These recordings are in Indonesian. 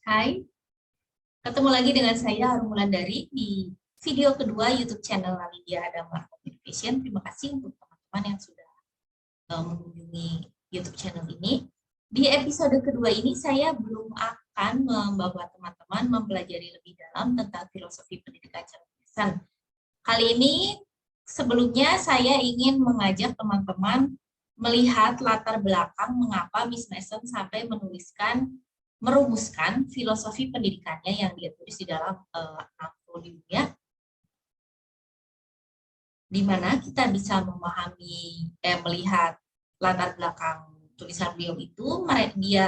Hai, ketemu lagi dengan saya Harum Wulandari di video kedua YouTube channel Lydia Adama Communication. Terima kasih untuk teman-teman yang sudah mengunjungi YouTube channel ini. Di episode kedua ini saya belum akan membawa teman-teman mempelajari lebih dalam tentang filosofi pendidikan Charles Manson. Kali ini sebelumnya saya ingin mengajak teman-teman melihat latar belakang mengapa Miss Mason sampai merumuskan filosofi pendidikannya yang dia tulis di dalam 6 volume-nya, di mana kita bisa memahami, melihat latar belakang tulisan beliau itu.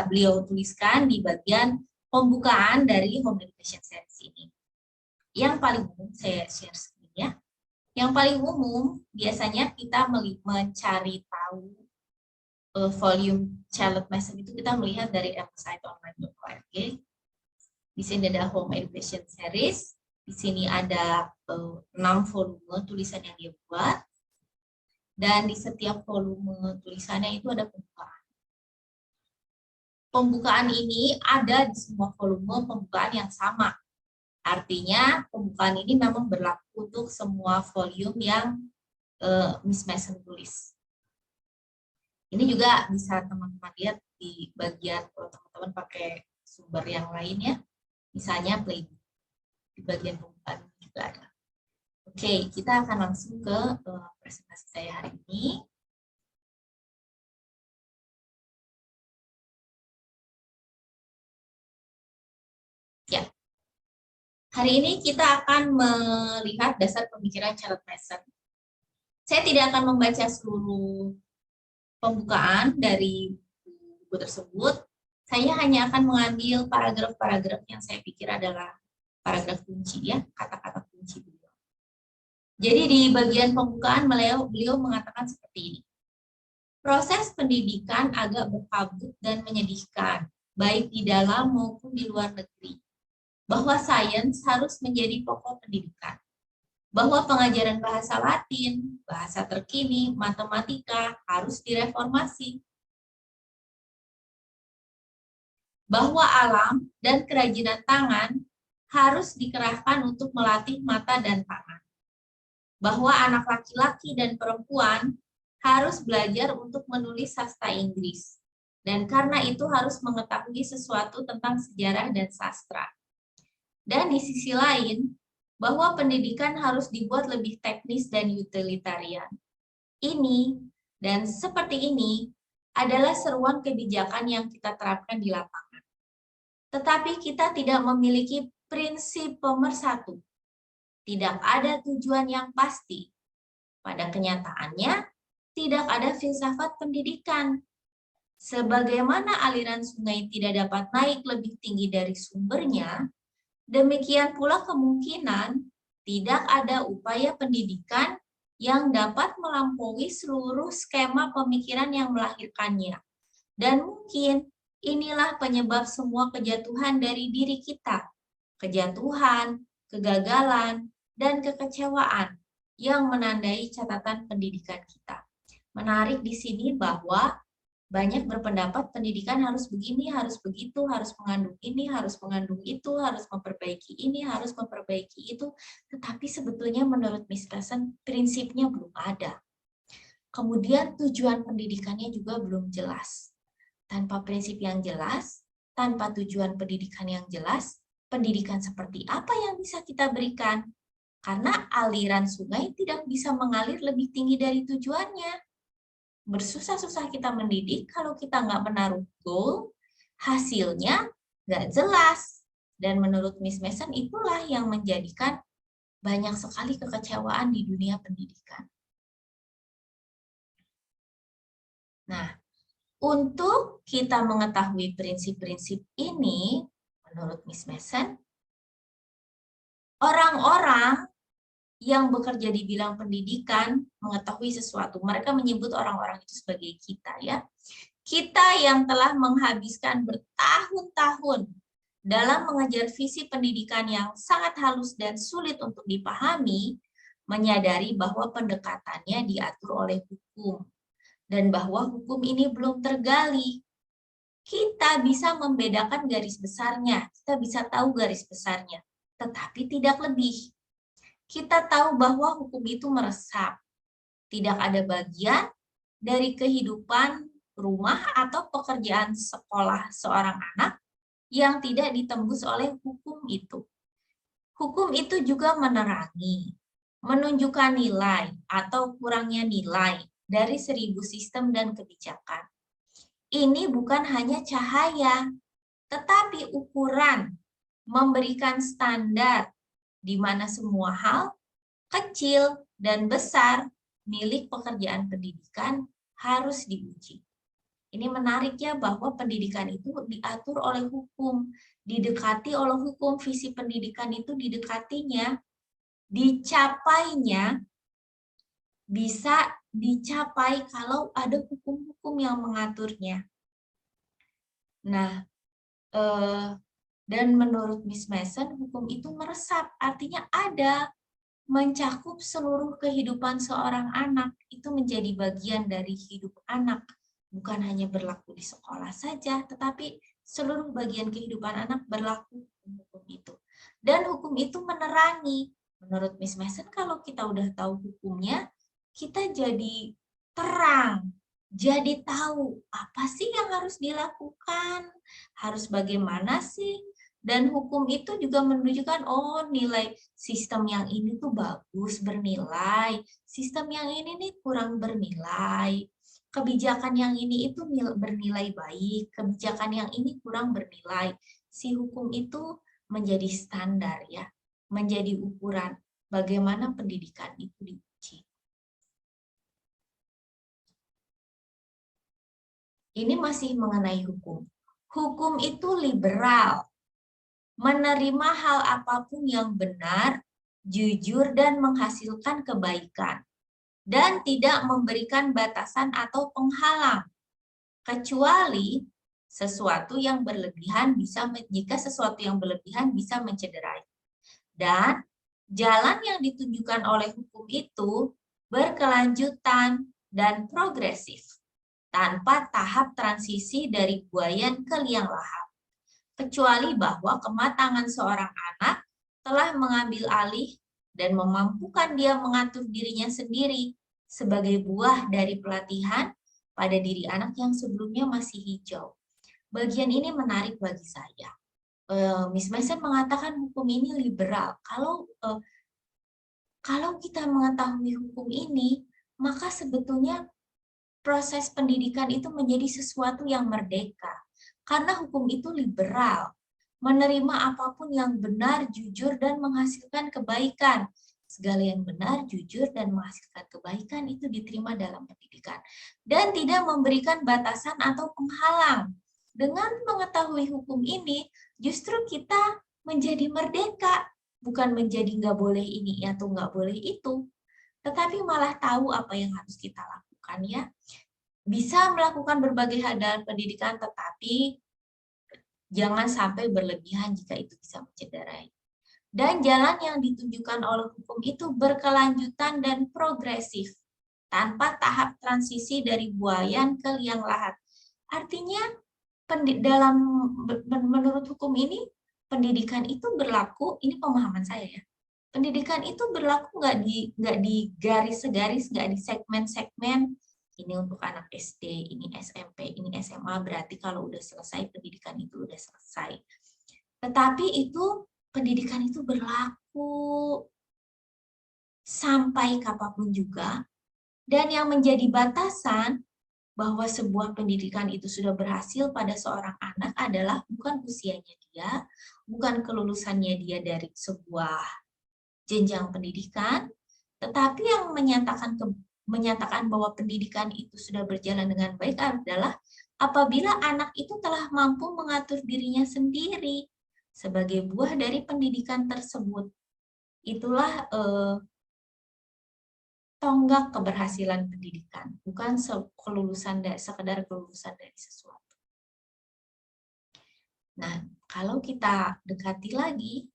Beliau tuliskan di bagian pembukaan dari Home Education Series ini. Yang paling umum, saya share screen-nya. Yang paling umum, biasanya kita mencari tahu volume Charles Mason itu kita melihat dari website online.org. Di sini ada Home Education Series. Di sini ada 6 volume tulisan yang dia buat. Dan di setiap volume tulisannya itu ada pembukaan. Pembukaan ini ada di semua volume pembukaan yang sama. Artinya pembukaan ini memang berlaku untuk semua volume yang Miss Mason tulis. Ini juga bisa teman-teman lihat di bagian kalau teman-teman pakai sumber yang lainnya, misalnya Playbook. Di bagian pembukaan juga ada. Oke, kita akan langsung ke presentasi saya hari ini. Ya, hari ini kita akan melihat dasar pemikiran Charles Mason. Saya tidak akan membaca seluruh pembukaan dari buku tersebut. Saya hanya akan mengambil paragraf-paragraf yang saya pikir adalah paragraf kunci, ya, kata-kata kunci beliau. Jadi di bagian pembukaan beliau mengatakan seperti ini. Proses pendidikan agak berkabut dan menyedihkan, baik di dalam maupun di luar negeri. Bahwa sains harus menjadi pokok pendidikan. Bahwa pengajaran bahasa Latin, bahasa terkini, matematika harus direformasi. Bahwa alam dan kerajinan tangan harus dikerahkan untuk melatih mata dan tangan. Bahwa anak laki-laki dan perempuan harus belajar untuk menulis sastra Inggris. Dan karena itu harus mengetahui sesuatu tentang sejarah dan sastra. Dan di sisi lain, bahwa pendidikan harus dibuat lebih teknis dan utilitarian. Ini dan seperti ini adalah seruan kebijakan yang kita terapkan di lapangan. Tetapi kita tidak memiliki prinsip pemersatu. Tidak ada tujuan yang pasti. Pada kenyataannya, tidak ada filsafat pendidikan. Sebagaimana aliran sungai tidak dapat naik lebih tinggi dari sumbernya, demikian pula kemungkinan tidak ada upaya pendidikan yang dapat melampaui seluruh skema pemikiran yang melahirkannya. Dan mungkin inilah penyebab semua kejatuhan dari diri kita. Kejatuhan, kegagalan, dan kekecewaan yang menandai catatan pendidikan kita. Menarik di sini bahwa banyak berpendapat pendidikan harus begini, harus begitu, harus mengandung ini, harus mengandung itu, harus memperbaiki ini, harus memperbaiki itu. Tetapi sebetulnya menurut Miss Mason, prinsipnya belum ada. Kemudian tujuan pendidikannya juga belum jelas. Tanpa prinsip yang jelas, tanpa tujuan pendidikan yang jelas, pendidikan seperti apa yang bisa kita berikan? Karena aliran sungai tidak bisa mengalir lebih tinggi dari tujuannya. Bersusah-susah kita mendidik, kalau kita nggak menaruh goal, hasilnya nggak jelas. Dan menurut Miss Mason itulah yang menjadikan banyak sekali kekecewaan di dunia pendidikan. Nah, untuk kita mengetahui prinsip-prinsip ini, menurut Miss Mason, orang-orang yang bekerja di bidang pendidikan mengetahui sesuatu. Mereka menyebut orang-orang itu sebagai kita, ya. Kita yang telah menghabiskan bertahun-tahun dalam mengejar visi pendidikan yang sangat halus dan sulit untuk dipahami, menyadari bahwa pendekatannya diatur oleh hukum dan bahwa hukum ini belum tergali. Kita bisa membedakan garis besarnya, kita bisa tahu garis besarnya, tetapi tidak lebih. Kita tahu bahwa hukum itu meresap, tidak ada bagian dari kehidupan rumah atau pekerjaan sekolah seorang anak yang tidak ditembus oleh hukum itu. Hukum itu juga menerangi, menunjukkan nilai atau kurangnya nilai dari 1000 sistem dan kebijakan. Ini bukan hanya cahaya, tetapi ukuran, memberikan standar di mana semua hal, kecil dan besar, milik pekerjaan pendidikan harus diuji. Ini menarik ya, bahwa pendidikan itu diatur oleh hukum, didekati oleh hukum, visi pendidikan itu didekatinya, dicapainya, bisa dicapai kalau ada hukum-hukum yang mengaturnya. Nah, dan menurut Miss Mason, hukum itu meresap, artinya ada, mencakup seluruh kehidupan seorang anak, itu menjadi bagian dari hidup anak, bukan hanya berlaku di sekolah saja, tetapi seluruh bagian kehidupan anak berlaku hukum itu. Dan hukum itu menerangi, menurut Miss Mason, kalau kita udah tahu hukumnya, kita jadi terang, jadi tahu apa sih yang harus dilakukan, harus bagaimana sih. Dan hukum itu juga menunjukkan, oh nilai sistem yang ini tuh bagus, bernilai, sistem yang ini nih kurang bernilai, kebijakan yang ini itu bernilai baik, kebijakan yang ini kurang bernilai. Si hukum itu menjadi standar ya, menjadi ukuran bagaimana pendidikan itu diuji. Ini masih mengenai hukum. Hukum itu liberal, menerima hal apapun yang benar, jujur, dan menghasilkan kebaikan, dan tidak memberikan batasan atau penghalang, kecuali sesuatu yang berlebihan jika sesuatu yang berlebihan bisa mencederai. Dan jalan yang ditunjukkan oleh hukum itu berkelanjutan dan progresif, tanpa tahap transisi dari buayan ke liang lahat, kecuali bahwa kematangan seorang anak telah mengambil alih dan memampukan dia mengatur dirinya sendiri sebagai buah dari pelatihan pada diri anak yang sebelumnya masih hijau. Bagian ini menarik bagi saya. Miss Mason mengatakan hukum ini liberal. Kalau kita mengetahui hukum ini, maka sebetulnya proses pendidikan itu menjadi sesuatu yang merdeka. Karena hukum itu liberal, menerima apapun yang benar, jujur, dan menghasilkan kebaikan. Segala yang benar, jujur, dan menghasilkan kebaikan itu diterima dalam pendidikan. Dan tidak memberikan batasan atau penghalang. Dengan mengetahui hukum ini, justru kita menjadi merdeka. Bukan menjadi nggak boleh ini atau nggak boleh itu. Tetapi malah tahu apa yang harus kita lakukan ya. Bisa melakukan berbagai hal dalam pendidikan, tetapi jangan sampai berlebihan jika itu bisa mencederai. Dan jalan yang ditunjukkan oleh hukum itu berkelanjutan dan progresif, tanpa tahap transisi dari buayan ke liang lahat. Artinya, menurut hukum ini, pendidikan itu berlaku, ini pemahaman saya ya, pendidikan itu berlaku nggak di garis-garis, nggak di segmen-segmen. Ini untuk anak SD, ini SMP, ini SMA, berarti kalau udah selesai pendidikan itu udah selesai. Tetapi itu pendidikan itu berlaku sampai kapanpun juga. Dan yang menjadi batasan bahwa sebuah pendidikan itu sudah berhasil pada seorang anak adalah bukan usianya dia, bukan kelulusannya dia dari sebuah jenjang pendidikan, tetapi yang menyatakan bahwa pendidikan itu sudah berjalan dengan baik adalah apabila anak itu telah mampu mengatur dirinya sendiri sebagai buah dari pendidikan tersebut. Itulah tonggak keberhasilan pendidikan, bukan sekedar kelulusan dari sesuatu. Nah, kalau kita dekati lagi,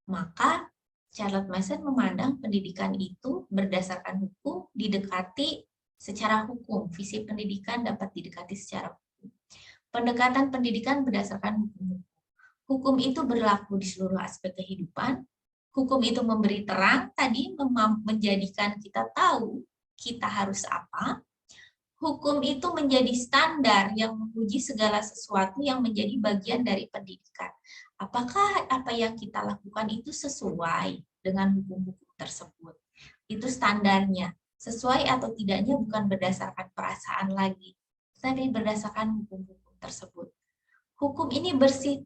maka Charlotte Mason memandang pendidikan itu berdasarkan hukum, didekati secara hukum. Visi pendidikan dapat didekati secara hukum. Pendekatan pendidikan berdasarkan hukum. Hukum itu berlaku di seluruh aspek kehidupan. Hukum itu memberi terang, tadi menjadikan kita tahu kita harus apa. Hukum itu menjadi standar yang menguji segala sesuatu yang menjadi bagian dari pendidikan. Apakah apa yang kita lakukan itu sesuai dengan hukum-hukum tersebut? Itu standarnya. Sesuai atau tidaknya bukan berdasarkan perasaan lagi, tapi berdasarkan hukum-hukum tersebut. Hukum ini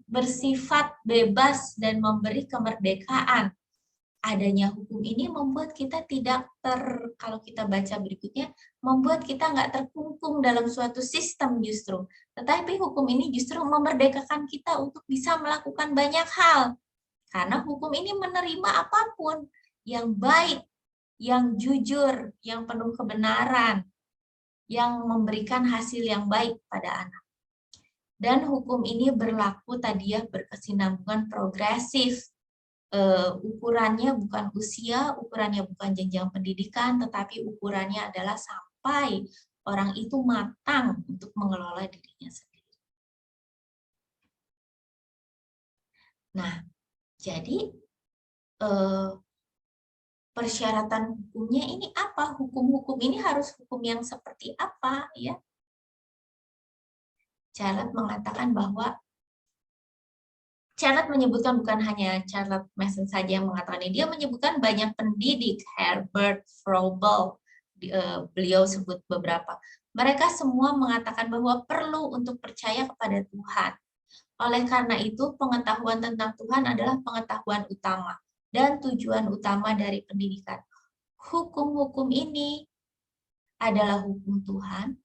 bersifat bebas dan memberi kemerdekaan. Adanya hukum ini membuat kita tidak kalau kita baca berikutnya, membuat kita nggak terkungkung dalam suatu sistem justru. Tetapi hukum ini justru memerdekakan kita untuk bisa melakukan banyak hal. Karena hukum ini menerima apapun yang baik, yang jujur, yang penuh kebenaran, yang memberikan hasil yang baik pada anak. Dan hukum ini berlaku tadi ya, berkesinambungan progresif. Ukurannya bukan usia, ukurannya bukan jenjang pendidikan, tetapi ukurannya adalah sampai orang itu matang untuk mengelola dirinya sendiri. Nah, jadi persyaratan hukumnya ini apa? Hukum-hukum ini harus hukum yang seperti apa ya? Charlotte mengatakan bahwa Charlotte menyebutkan bukan hanya Charlotte Mason saja yang mengatakan ini, dia menyebutkan banyak pendidik, Herbert Froebel, beliau sebut beberapa. Mereka semua mengatakan bahwa perlu untuk percaya kepada Tuhan. Oleh karena itu, pengetahuan tentang Tuhan adalah pengetahuan utama dan tujuan utama dari pendidikan. Hukum-hukum ini adalah hukum Tuhan,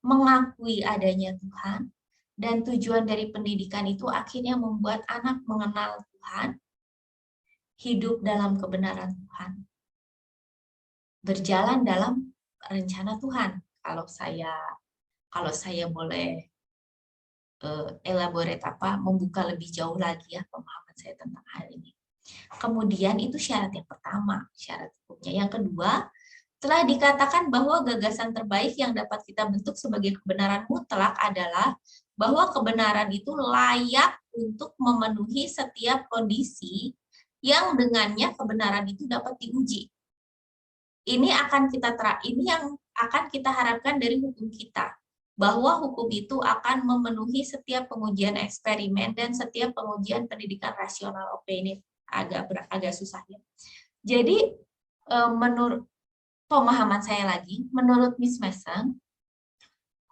mengakui adanya Tuhan, dan tujuan dari pendidikan itu akhirnya membuat anak mengenal Tuhan, hidup dalam kebenaran Tuhan, berjalan dalam rencana Tuhan. Kalau saya boleh elaborate membuka lebih jauh lagi ya pemahaman saya tentang hal ini. Kemudian itu syarat yang pertama, syarat hukumnya. Yang kedua, telah dikatakan bahwa gagasan terbaik yang dapat kita bentuk sebagai kebenaran mutlak adalah bahwa kebenaran itu layak untuk memenuhi setiap kondisi yang dengannya kebenaran itu dapat diuji. Ini yang akan kita harapkan dari hukum kita, bahwa hukum itu akan memenuhi setiap pengujian eksperimen dan setiap pengujian pendidikan rasional. Oke, ini agak susah ya. Jadi menurut pemahaman saya lagi, menurut Miss Mason,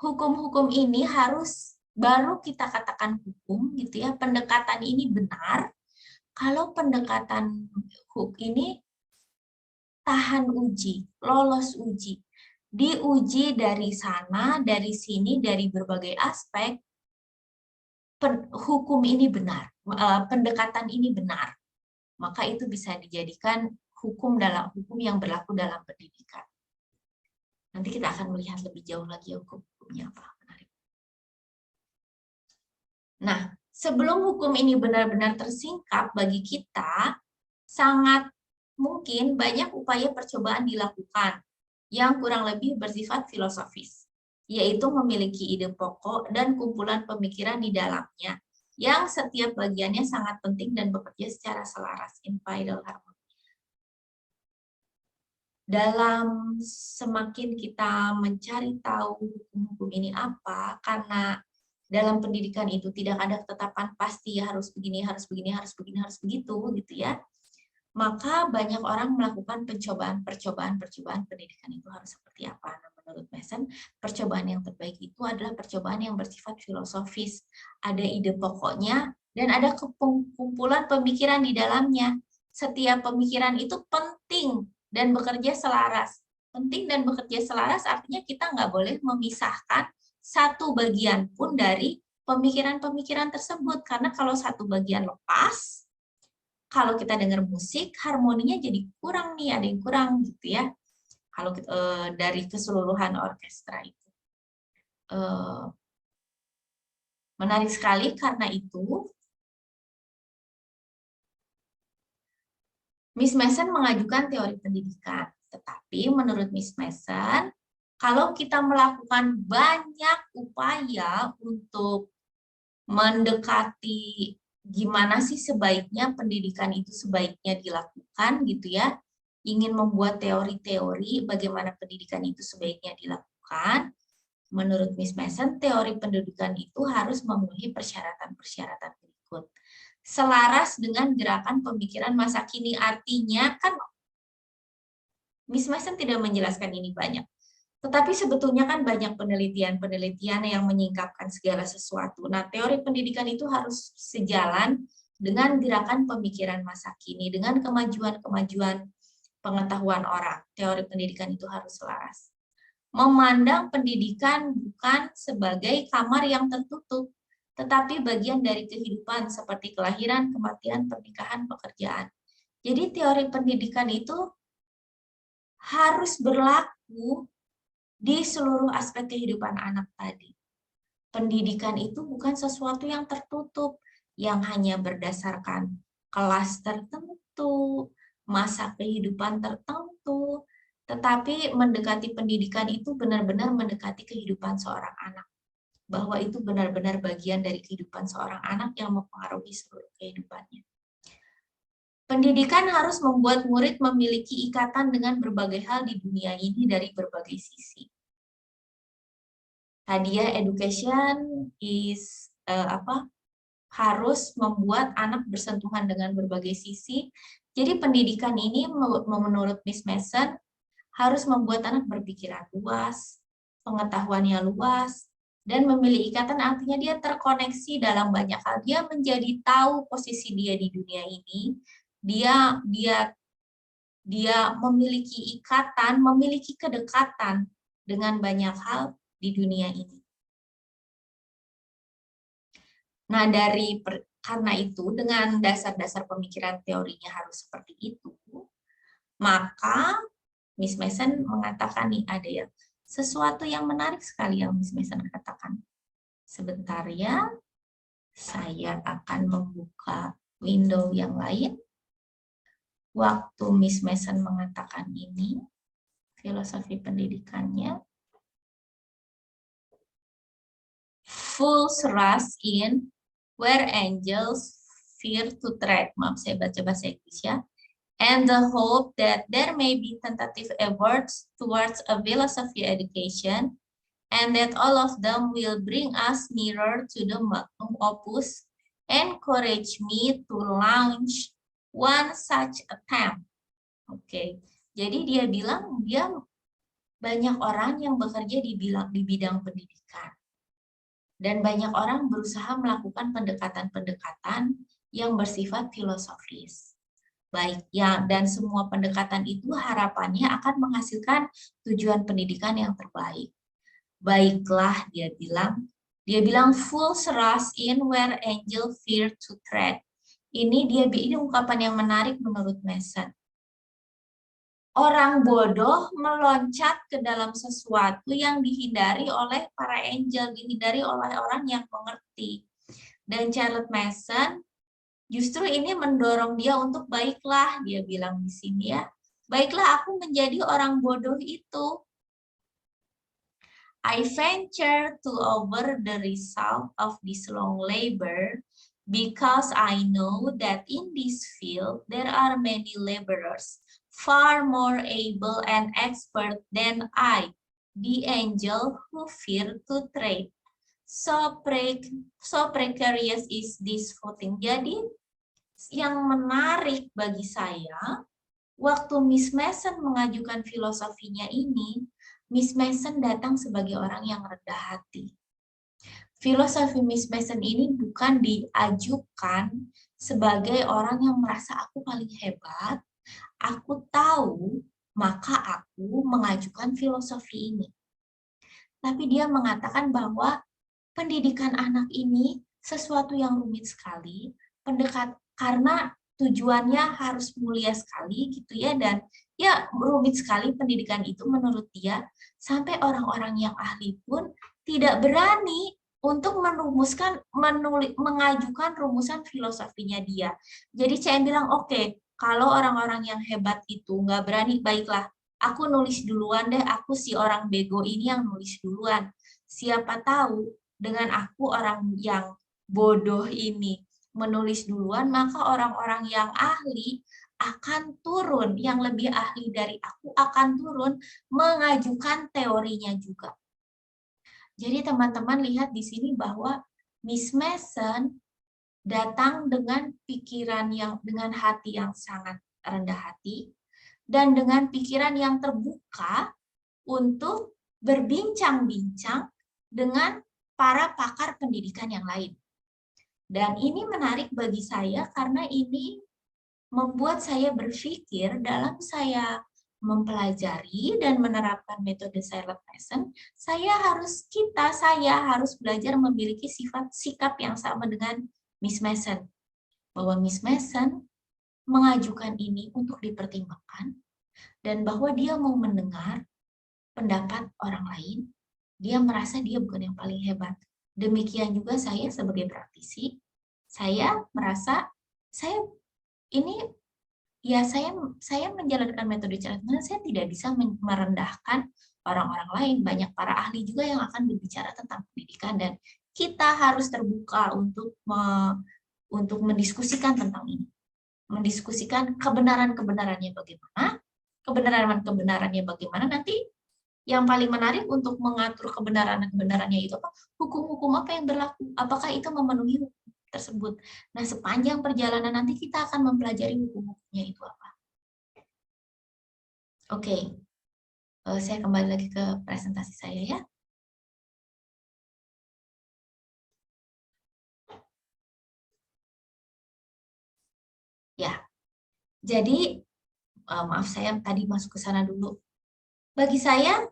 hukum-hukum ini harus baru kita katakan hukum gitu ya, pendekatan ini benar kalau pendekatan hukum ini tahan uji, lolos uji, diuji dari sana, dari sini, dari berbagai aspek. Hukum ini benar, pendekatan ini benar, maka itu bisa dijadikan hukum yang berlaku dalam pendidikan. Nanti kita akan melihat lebih jauh lagi hukum-hukumnya apa. Nah, sebelum hukum ini benar-benar tersingkap bagi kita, sangat mungkin banyak upaya percobaan dilakukan yang kurang lebih bersifat filosofis, yaitu memiliki ide pokok dan kumpulan pemikiran di dalamnya, yang setiap bagiannya sangat penting dan bekerja secara selaras, in vital harmony. Dalam semakin kita mencari tahu hukum-hukum ini apa, karena dalam pendidikan itu tidak ada ketetapan pasti harus begini, harus begini, harus begini, harus begitu, gitu ya. Maka banyak orang melakukan percobaan pendidikan itu harus seperti apa. Nah, menurut Mason, percobaan yang terbaik itu adalah percobaan yang bersifat filosofis. Ada ide pokoknya dan ada kumpulan pemikiran di dalamnya. Setiap pemikiran itu penting dan bekerja selaras. Penting dan bekerja selaras artinya kita nggak boleh memisahkan satu bagian pun dari pemikiran-pemikiran tersebut. Karena kalau satu bagian lepas, kalau kita dengar musik, harmoninya jadi kurang nih, ada yang kurang gitu ya. Kalau dari keseluruhan orkestra itu. Menarik sekali karena itu, Miss Mason mengajukan teori pendidikan. Tetapi menurut Miss Mason, Kalau kita melakukan banyak upaya untuk mendekati gimana sih sebaiknya pendidikan itu sebaiknya dilakukan gitu ya, ingin membuat teori-teori bagaimana pendidikan itu sebaiknya dilakukan, menurut Miss Mason, teori pendidikan itu harus memenuhi persyaratan-persyaratan berikut. Selaras dengan gerakan pemikiran masa kini, artinya kan Miss Mason tidak menjelaskan ini banyak. Tetapi sebetulnya kan banyak penelitian-penelitian yang menyingkapkan segala sesuatu. Nah, teori pendidikan itu harus sejalan dengan gerakan pemikiran masa kini, dengan kemajuan-kemajuan pengetahuan orang. Teori pendidikan itu harus selaras. Memandang pendidikan bukan sebagai kamar yang tertutup, tetapi bagian dari kehidupan seperti kelahiran, kematian, pernikahan, pekerjaan. Jadi teori pendidikan itu harus berlaku di seluruh aspek kehidupan anak tadi. Pendidikan itu bukan sesuatu yang tertutup, yang hanya berdasarkan kelas tertentu, masa kehidupan tertentu, tetapi mendekati pendidikan itu benar-benar mendekati kehidupan seorang anak. Bahwa itu benar-benar bagian dari kehidupan seorang anak yang mempengaruhi seluruh kehidupannya. Pendidikan harus membuat murid memiliki ikatan dengan berbagai hal di dunia ini dari berbagai sisi. Hadiah education is harus membuat anak bersentuhan dengan berbagai sisi. Jadi pendidikan ini menurut Miss Mason harus membuat anak berpikiran luas, pengetahuannya luas, dan memiliki ikatan, artinya dia terkoneksi dalam banyak hal. Dia menjadi tahu posisi dia di dunia ini. Dia memiliki ikatan, memiliki kedekatan dengan banyak hal di dunia ini. Nah, karena itu, dengan dasar-dasar pemikiran teorinya harus seperti itu, maka Miss Mason mengatakan nih, ada ya, sesuatu yang menarik sekali yang Miss Mason katakan. Sebentar ya, saya akan membuka window yang lain. Waktu Miss Mason mengatakan ini, filosofi pendidikannya, fools rush in where angels fear to tread. Maaf, saya baca bahasa Inggris ya. And the hope that there may be tentative efforts towards a philosophy education, and that all of them will bring us nearer to the magnum opus, encourage me to launch one such attempt. Oke, jadi dia bilang dia banyak orang yang bekerja di bidang pendidikan. Dan banyak orang berusaha melakukan pendekatan-pendekatan yang bersifat filosofis. Baik, ya, dan semua pendekatan itu harapannya akan menghasilkan tujuan pendidikan yang terbaik. Baiklah, dia bilang fools rush in where angel fear to tread. Ini ungkapan yang menarik menurut Mason. Orang bodoh meloncat ke dalam sesuatu yang dihindari oleh para angel, dihindari oleh orang yang mengerti. Dan Charles Mason justru ini mendorong dia untuk baiklah, dia bilang di sini ya. Baiklah aku menjadi orang bodoh itu. I venture to over the result of this long labor because I know that in this field there are many laborers far more able and expert than I, the angel who fear to trade. So precarious is this footing. Jadi yang menarik bagi saya, waktu Miss Mason mengajukan filosofinya ini, Miss Mason datang sebagai orang yang rendah hati. Filosofi Miss Mason ini bukan diajukan sebagai orang yang merasa aku paling hebat, aku tahu, maka aku mengajukan filosofi ini. Tapi dia mengatakan bahwa pendidikan anak ini sesuatu yang rumit sekali, karena tujuannya harus mulia sekali gitu ya, dan ya rumit sekali pendidikan itu menurut dia, sampai orang-orang yang ahli pun tidak berani untuk mengajukan rumusan filosofinya dia. Jadi saya bilang oke, kalau orang-orang yang hebat itu nggak berani, baiklah Aku nulis duluan deh, aku si orang bego ini yang nulis duluan. Siapa tahu dengan aku orang yang bodoh ini menulis duluan, maka orang-orang yang ahli akan turun, yang lebih ahli dari aku akan turun mengajukan teorinya juga. Jadi teman-teman lihat di sini bahwa Miss Mason datang dengan pikiran dengan hati yang sangat rendah hati dan dengan pikiran yang terbuka untuk berbincang-bincang dengan para pakar pendidikan yang lain. Dan ini menarik bagi saya karena ini membuat saya berpikir dalam saya mempelajari dan menerapkan metode silent lesson, saya harus belajar memiliki sikap yang sama dengan Miss Mason. Bahwa Miss Mason mengajukan ini untuk dipertimbangkan dan bahwa dia mau mendengar pendapat orang lain, dia merasa dia bukan yang paling hebat. Demikian juga saya sebagai praktisi, saya merasa saya menjalankan metode challenge, saya tidak bisa merendahkan orang-orang lain. Banyak para ahli juga yang akan berbicara tentang pendidikan dan kita harus terbuka untuk mendiskusikan tentang ini. Mendiskusikan kebenarannya bagaimana, nanti yang paling menarik untuk mengatur kebenarannya itu apa? Hukum-hukum apa yang berlaku? Apakah itu memenuhi hukum tersebut? Nah, sepanjang perjalanan nanti kita akan mempelajari hukum-hukumnya itu apa. Oke, saya kembali lagi ke presentasi saya ya. Ya, jadi maaf saya tadi masuk ke sana dulu. Bagi saya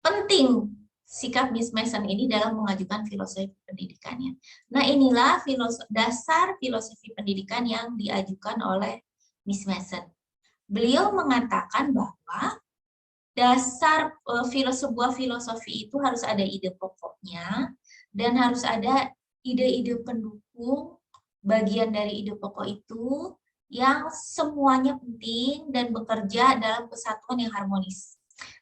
penting sikap Miss Mason ini dalam mengajukan filosofi pendidikannya. Nah, inilah dasar filosofi pendidikan yang diajukan oleh Miss Mason. Beliau mengatakan bahwa dasar sebuah filosofi itu harus ada ide pokoknya dan harus ada ide-ide pendukung bagian dari ide pokok itu yang semuanya penting dan bekerja dalam kesatuan yang harmonis.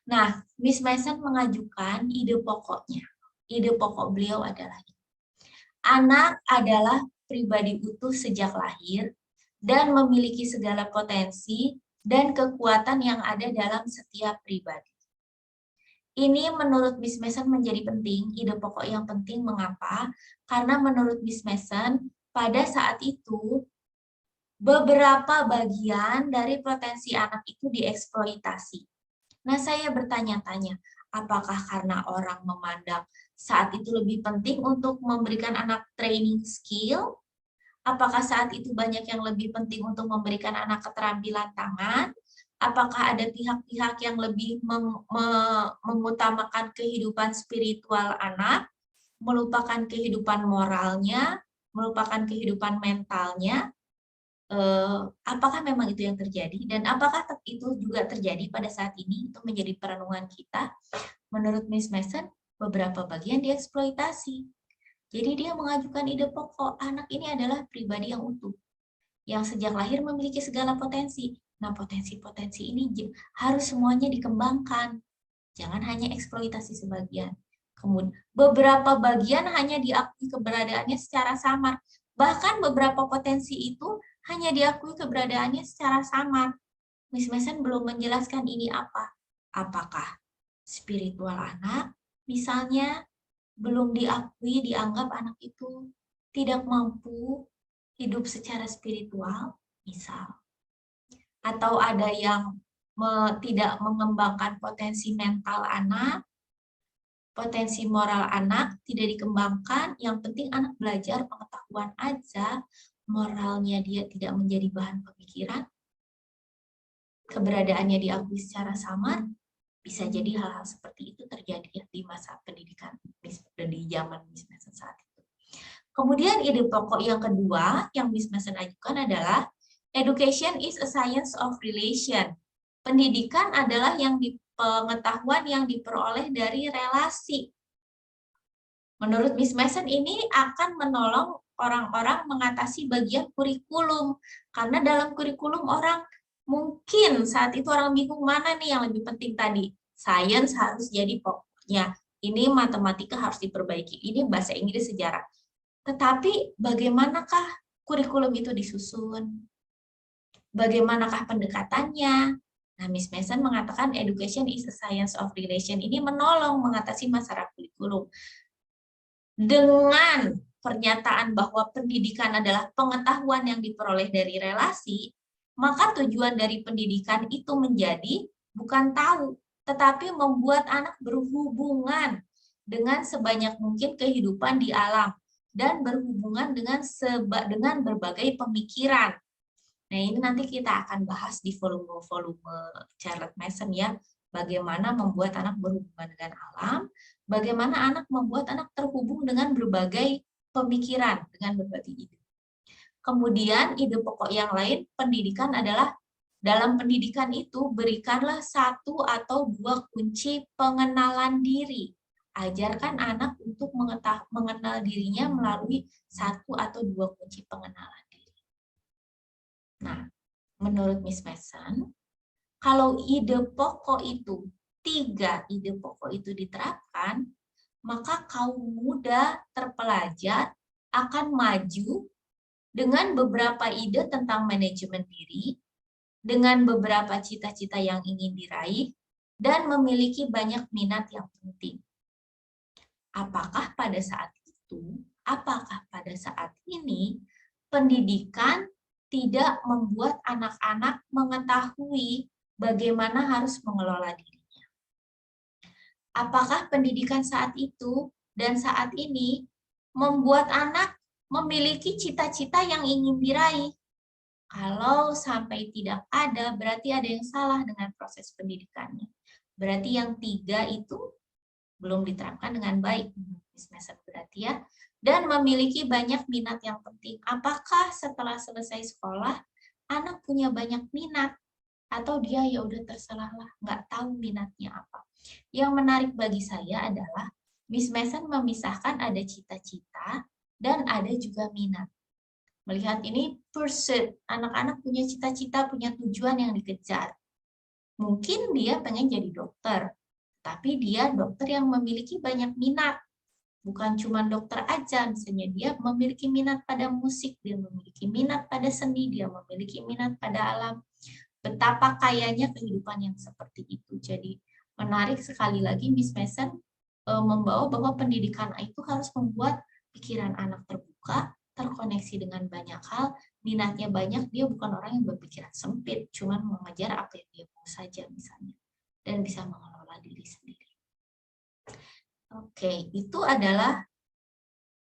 Nah, Miss Mason mengajukan ide pokoknya. Ide pokok beliau adalah anak adalah pribadi utuh sejak lahir dan memiliki segala potensi dan kekuatan yang ada dalam setiap pribadi. Ini menurut Miss Mason menjadi penting, ide pokok yang penting. Mengapa? Karena menurut Miss Mason, pada saat itu beberapa bagian dari potensi anak itu dieksploitasi. Nah, saya bertanya-tanya, apakah karena orang memandang saat itu lebih penting untuk memberikan anak training skill? Apakah saat itu banyak yang lebih penting untuk memberikan anak keterampilan tangan? Apakah ada pihak-pihak yang lebih mengutamakan kehidupan spiritual anak, melupakan kehidupan moralnya, melupakan kehidupan mentalnya? Apakah memang itu yang terjadi? Dan apakah itu juga terjadi pada saat ini? Itu menjadi perenungan kita. Menurut Miss Mason, beberapa bagian dieksploitasi. Jadi dia mengajukan ide pokok, anak ini adalah pribadi yang utuh, yang sejak lahir memiliki segala potensi. Nah, potensi-potensi ini harus semuanya dikembangkan. Jangan hanya eksploitasi sebagian. Kemudian, beberapa bagian hanya diakui keberadaannya secara samar. Bahkan beberapa potensi itu hanya diakui keberadaannya secara samar. Miss Mason belum menjelaskan ini apa. Apakah spiritual anak, misalnya, belum diakui, dianggap anak itu tidak mampu hidup secara spiritual, misal. Atau ada yang tidak mengembangkan potensi mental anak, potensi moral anak tidak dikembangkan, yang penting anak belajar pengetahuan aja, moralnya dia tidak menjadi bahan pemikiran, keberadaannya diakui secara samar. Bisa jadi hal-hal seperti itu terjadi ya di masa pendidikan di zaman Miss Mason saat itu. Kemudian ide pokok yang kedua yang Miss Mason ajukan adalah education is a science of relation. Pendidikan adalah pengetahuan yang diperoleh dari relasi. Menurut Miss Mason ini akan menolong orang-orang mengatasi bagian kurikulum. Karena dalam kurikulum orang Mungkin saat itu orang bingung mana nih yang lebih penting tadi. Sains harus jadi pokoknya. Ini matematika harus diperbaiki. Ini bahasa Inggris, sejarah. Tetapi bagaimanakah kurikulum itu disusun? Bagaimanakah pendekatannya? Nah, Miss Mason mengatakan education is a science of relation. Ini menolong mengatasi masalah kurikulum. Dengan pernyataan bahwa pendidikan adalah pengetahuan yang diperoleh dari relasi, maka tujuan dari pendidikan itu menjadi bukan tahu, tetapi membuat anak berhubungan dengan sebanyak mungkin kehidupan di alam dan berhubungan dengan berbagai pemikiran. Nah, ini nanti kita akan bahas di volume-volume Charlotte Mason ya, bagaimana membuat anak berhubungan dengan alam, bagaimana anak membuat anak terhubung dengan berbagai pemikiran, dengan berbagai ide. Kemudian ide pokok yang lain, pendidikan adalah dalam pendidikan itu berikanlah 1 atau 2 kunci pengenalan diri. Ajarkan anak untuk mengenal dirinya melalui 1 atau 2 kunci pengenalan diri. Nah, menurut Miss Mason, kalau ide pokok itu, 3 ide pokok itu diterapkan, maka kaum muda terpelajar akan maju dengan beberapa ide tentang manajemen diri, dengan beberapa cita-cita yang ingin diraih, dan memiliki banyak minat yang penting. Apakah pada saat ini, pendidikan tidak membuat anak-anak mengetahui bagaimana harus mengelola dirinya? Apakah pendidikan saat itu dan saat ini membuat anak memiliki cita-cita yang ingin diraih? Kalau sampai tidak ada, berarti ada yang salah dengan proses pendidikannya. Berarti yang 3 itu belum diterapkan dengan baik, Miss Mason, berarti ya. Dan memiliki banyak minat yang penting. Apakah setelah selesai sekolah, anak punya banyak minat? Atau dia ya udah terserah lah, nggak tahu minatnya apa. Yang menarik bagi saya adalah Miss Mason memisahkan ada cita-cita dan ada juga minat. Melihat ini pursuit, anak-anak punya cita-cita, punya tujuan yang dikejar. Mungkin dia pengen jadi dokter, tapi dia dokter yang memiliki banyak minat. Bukan cuma dokter aja, misalnya dia memiliki minat pada musik, dia memiliki minat pada seni, dia memiliki minat pada alam. Betapa kayanya kehidupan yang seperti itu. Jadi menarik sekali lagi Miss Mason membawa bahwa pendidikan itu harus membuat pikiran anak terbuka, terkoneksi dengan banyak hal, minatnya banyak, dia bukan orang yang berpikiran sempit, cuma mengejar apa yang dia mau saja misalnya, dan bisa mengelola diri sendiri. Oke, itu adalah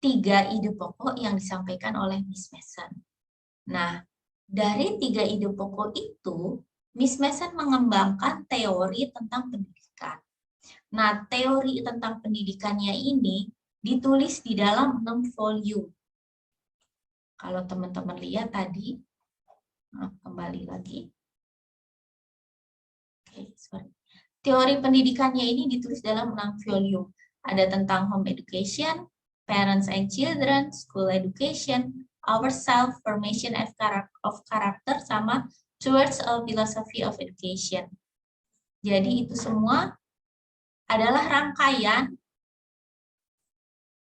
3 ide pokok yang disampaikan oleh Miss Mason. Nah, dari 3 ide pokok itu, Miss Mason mengembangkan teori tentang pendidikan. Nah, teori tentang pendidikannya ini ditulis di dalam 6 volume. Kalau teman-teman lihat tadi, kembali lagi. Oke, sorry. Teori pendidikannya ini ditulis dalam 6 volume. Ada tentang home education, parents and children, school education, our self formation of character, sama towards a philosophy of education. Jadi itu semua adalah rangkaian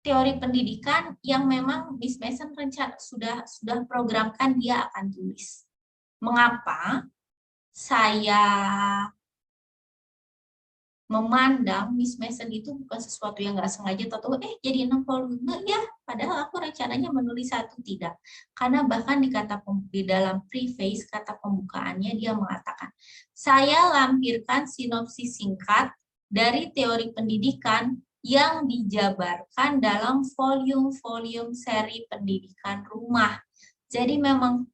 teori pendidikan yang memang Miss Mason sudah programkan dia akan tulis. Mengapa saya memandang Miss Mason itu bukan sesuatu yang nggak sengaja, tahu jadi 6 volume ya, padahal aku rencananya menulis 1, tidak. Karena bahkan di dalam preface, kata pembukaannya dia mengatakan, saya lampirkan sinopsis singkat dari teori pendidikan yang dijabarkan dalam volume-volume seri pendidikan rumah. Jadi memang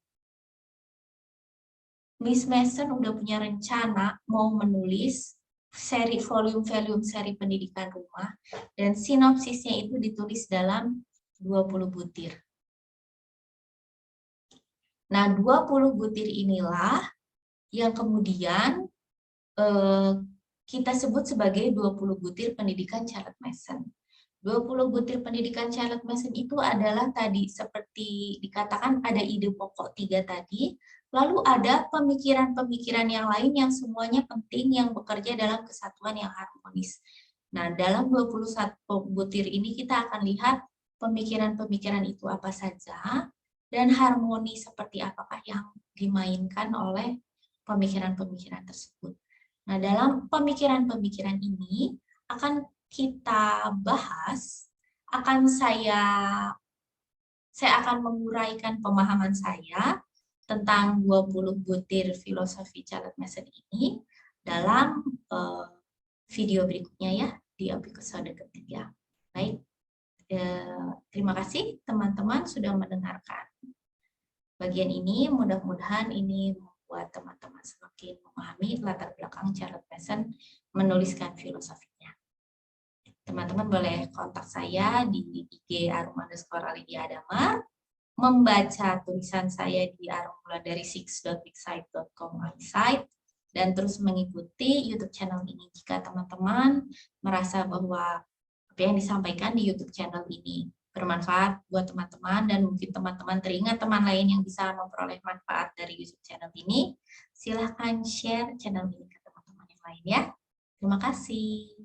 Miss Mason udah punya rencana mau menulis seri volume seri pendidikan rumah, dan sinopsisnya itu ditulis dalam 20 butir. Nah, 20 butir inilah yang kemudian kita sebut sebagai 20 butir pendidikan Charlotte Mason. 20 butir pendidikan Charlotte Mason itu adalah tadi seperti dikatakan ada ide pokok 3 tadi, Lalu ada pemikiran-pemikiran yang lain yang semuanya penting yang bekerja dalam kesatuan yang harmonis. Nah, dalam 21 butir ini kita akan lihat pemikiran-pemikiran itu apa saja dan harmoni seperti apakah yang dimainkan oleh pemikiran-pemikiran tersebut. Nah, dalam pemikiran-pemikiran ini akan kita bahas, saya akan menguraikan pemahaman saya tentang 20 butir filosofi Charlotte Mason ini dalam video berikutnya ya, di episode ketiga. Baik, terima kasih teman-teman sudah mendengarkan bagian ini. Mudah-mudahan ini membuat teman-teman semakin memahami latar belakang Charlotte Mason menuliskan filosofinya. Teman-teman boleh kontak saya di IG @arum_Adama, membaca tulisan saya di Arum dari 6.wixsite.com website, dan terus mengikuti YouTube channel ini jika teman-teman merasa bahwa apa yang disampaikan di YouTube channel ini bermanfaat buat teman-teman, dan mungkin teman-teman teringat teman lain yang bisa memperoleh manfaat dari YouTube channel ini, silahkan share channel ini ke teman-teman yang lain ya. Terima kasih.